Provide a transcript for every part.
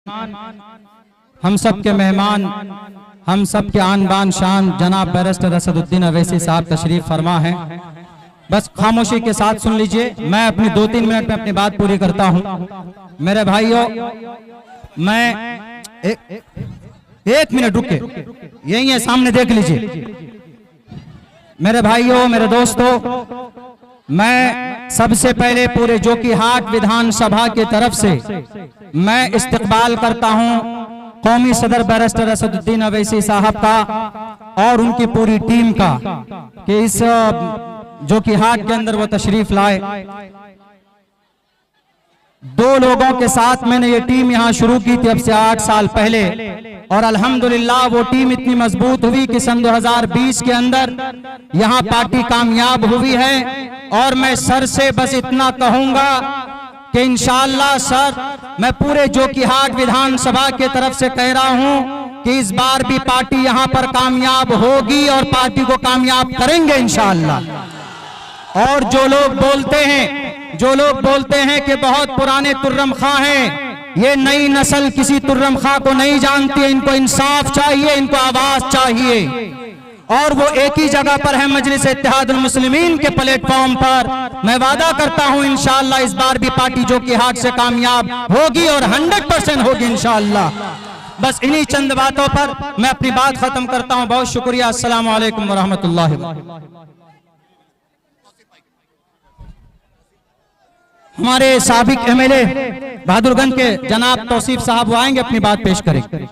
हम सब के मेहमान, हम सब के आन बान शान जनाब बैरिस्टर असदुद्दीन अवैसी साहब तशरीफ फरमा हैं। बस खामोशी के साथ सुन लीजिए, मैं अपनी 2-3 मिनट में अपनी बात पूरी करता हूं। मेरे भाइयों, मैं एक मिनट रुके, यही है सामने देख लीजिए। मेरे भाइयों, मेरे दोस्तों, मैं सबसे पहले पूरे जोकीहाट विधानसभा की तरफ से मैं इस्तकबाल करता हूं कौमी सदर बैरिस्टर असदुद्दीन अवैसी साहब का और उनकी पूरी टीम का कि इस जोकीहाट के अंदर वो तशरीफ लाए। 2 लोगों के साथ मैंने ये टीम यहाँ शुरू की थी अब से 8 साल पहले, और अल्हम्दुलिल्लाह वो टीम इतनी मजबूत हुई कि सन 2020 के अंदर यहाँ पार्टी कामयाब हुई है। और मैं सर से बस इतना कहूंगा कि इंशाअल्लाह सर, मैं पूरे जोकीहाट विधानसभा के तरफ से कह रहा हूं कि इस बार भी पार्टी यहाँ पर कामयाब होगी और पार्टी को कामयाब करेंगे इंशाअल्लाह। और जो लोग बोलते हैं कि बहुत पुराने तुर्रम खां हैं, ये नई नस्ल किसी तुर्रम खां को नहीं जानती है। इनको इंसाफ चाहिए, इनको आवाज चाहिए, और वो एक ही जगह पर है, मजलिस इत्तेहादुल मुस्लिमीन के प्लेटफॉर्म पर। मैं वादा करता हूं इंशाअल्लाह इस बार भी पार्टी जोकीहाट से कामयाब होगी और 100% होगी इंशाअल्लाह। बस इन्हीं चंद बातों पर मैं अपनी बात खत्म करता हूं। बहुत शुक्रिया। अस्सलाम वालेकुम वरहमतुल्लाहि। हमारे साबिक एमएलए बहादुरगंज के जनाब तौसीफ साहब वो आएंगे, अपनी बात पेश करेंगे।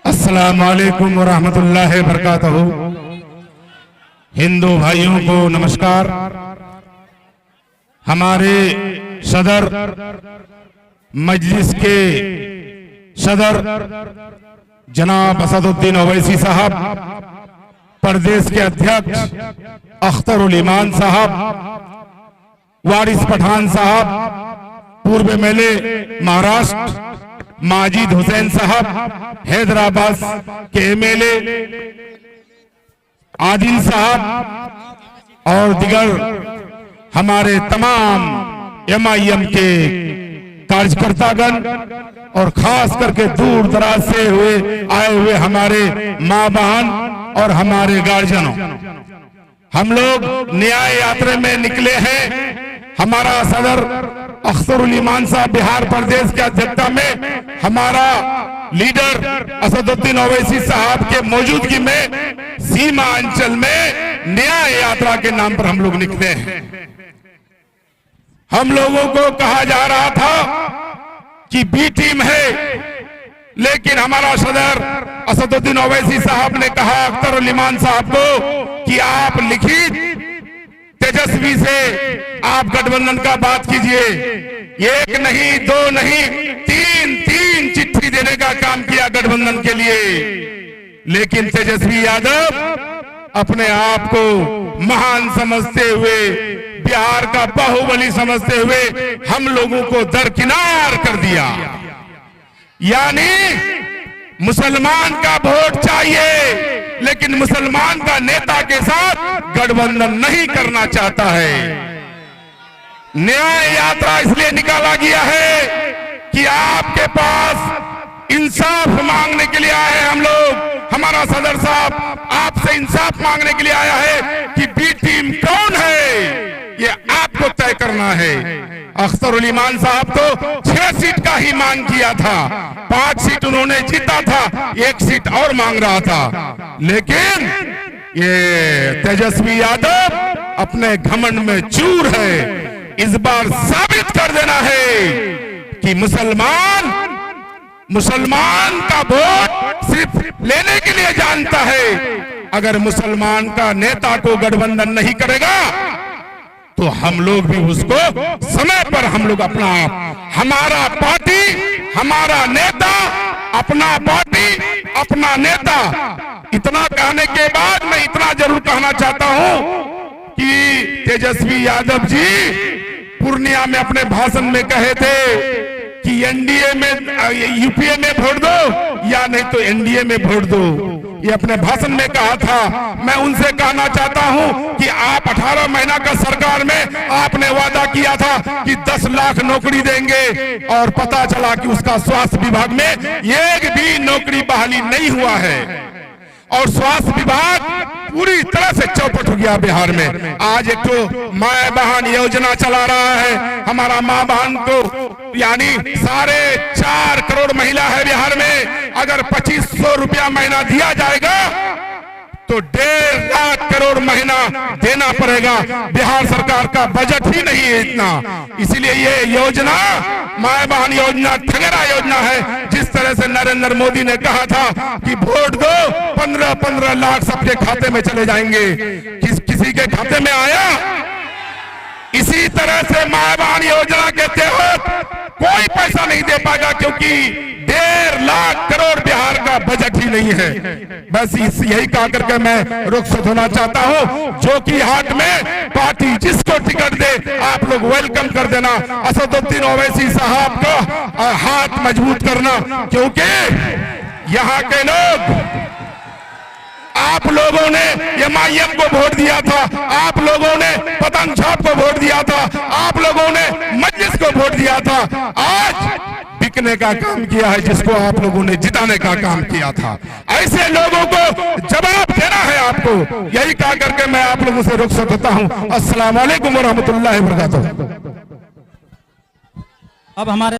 अस्सलाम वालेकुम वरहमतुल्लाहि बरकातहू। हिंदू भाइयों को नमस्कार। हमारे सदर मजलिस के सदर जनाब असदुद्दीन अवैसी साहब, प्रदेश के अध्यक्ष अख्तरुल ईमान साहब, वारिस पठान साहब, पूर्व एमएलए महाराष्ट्र माजिद हुसैन साहब, हैदराबाद के एमएलए आदिल साहब, और दिगर हमारे तमाम एमआईएम के कार्यकर्तागण, और खास करके दूर दराज से आए हुए हमारे माँ बहन और हमारे गार्जियनों, हम लोग न्याय यात्रा में निकले हैं। हमारा सदर अख्तरुल ईमान साहब बिहार प्रदेश के अध्यक्षता में, हमारा लीडर असदुद्दीन अवैसी साहब के मौजूदगी में सीमा अंचल में न्याय यात्रा के नाम पर हम लोग निकले हैं। हम लोगों को कहा जा रहा था कि बी टीम है, लेकिन हमारा सदर असदुद्दीन अवैसी साहब ने कहा अख्तरुल ईमान साहब को कि आप लिखित तेजस्वी से आप गठबंधन का बात कीजिए। 1 नहीं 2 नहीं 3 चिट्ठी देने का काम किया गठबंधन के लिए, लेकिन तेजस्वी यादव अपने आप को महान समझते हुए, बिहार का बाहुबली समझते हुए हम लोगों को दरकिनार कर दिया। यानी मुसलमान का वोट चाहिए, लेकिन मुसलमान का नेता के साथ गठबंधन नहीं करना चाहता है। न्याय यात्रा इसलिए निकाला गया है कि आपके पास इंसाफ मांगने के लिए आए हैं हम लोग। हमारा सदर साहब आपसे इंसाफ मांगने के लिए आया है कि बी टीम कौन है, ये आपको तय करना है। अख्तरुल ईमान साहब तो 6 सीट का ही मांग किया था, 5 सीट उन्होंने जीता था, 1 सीट और मांग रहा था, लेकिन ये तेजस्वी यादव अपने घमंड में चूर है। इस बार साबित कर देना है कि मुसलमान का वोट सिर्फ लेने के लिए जानता है। अगर मुसलमान का नेता को गठबंधन नहीं करेगा तो हम लोग भी उसको समय पर हम लोग हमारा पार्टी, हमारा नेता, अपना पार्टी, अपना नेता। इतना कहने के बाद मैं इतना जरूर कहना चाहता हूं कि तेजस्वी यादव जी पूर्णिया में अपने भाषण में कहे थे कि एनडीए में, यूपीए में वोट दो या नहीं तो एनडीए में वोट दो। ये अपने भाषण में कहा था। मैं उनसे कहना चाहता हूं कि आप 18 महीना का सरकार में आपने वादा किया था कि 10 लाख नौकरी देंगे और पता चला कि उसका स्वास्थ्य विभाग में एक भी नौकरी बहाली नहीं हुआ है और स्वास्थ्य विभाग पूरी तरह से चौपट हो गया बिहार में। आज एक तो माँ बहन योजना चला रहा है, हमारा माँ बहन को यानी 4.5 करोड़ महिला है बिहार में, अगर 2500 रुपया महीना दिया जाएगा तो 1.5 लाख करोड़ महीना देना पड़ेगा। बिहार सरकार का बजट ही नहीं है इतना, इसीलिए ये योजना माँ बहन योजना ठगेरा योजना है। जिस तरह से नरेंद्र मोदी ने कहा था कि वोट दो 15-15 लाख सबके खाते में चले जाएंगे, किसी के खाते में आया? इसी तरह से माँ बहन योजना के तहत कोई पैसा नहीं दे पाएगा क्योंकि 1.5 लाख करोड़ बिहार का बजट ही नहीं है। बस यही कहा करके मैं रुखसत होना चाहता हूं। जो कि हाथ में पार्टी जिसको टिकट दे आप लोग वेलकम कर देना। असदुद्दीन ओवैसी साहब का हाथ मजबूत करना, क्योंकि यहाँ के लोग, आप लोगों ने एमआईएम को वोट दिया था, आप लोगों ने पतंग छाप को वोट दिया था, आप लोगों ने मजलिस को वोट दिया था। आज बिकने का काम किया है जिसको आप लोगों ने जिताने का काम किया था। ऐसे लोगों को जवाब देना है आपको। यही कहा करके मैं आप लोगों से रुखसत होता हूं। अस्सलाम वालेकुम व रहमतुल्लाहि व बरकातहू। अब हमारे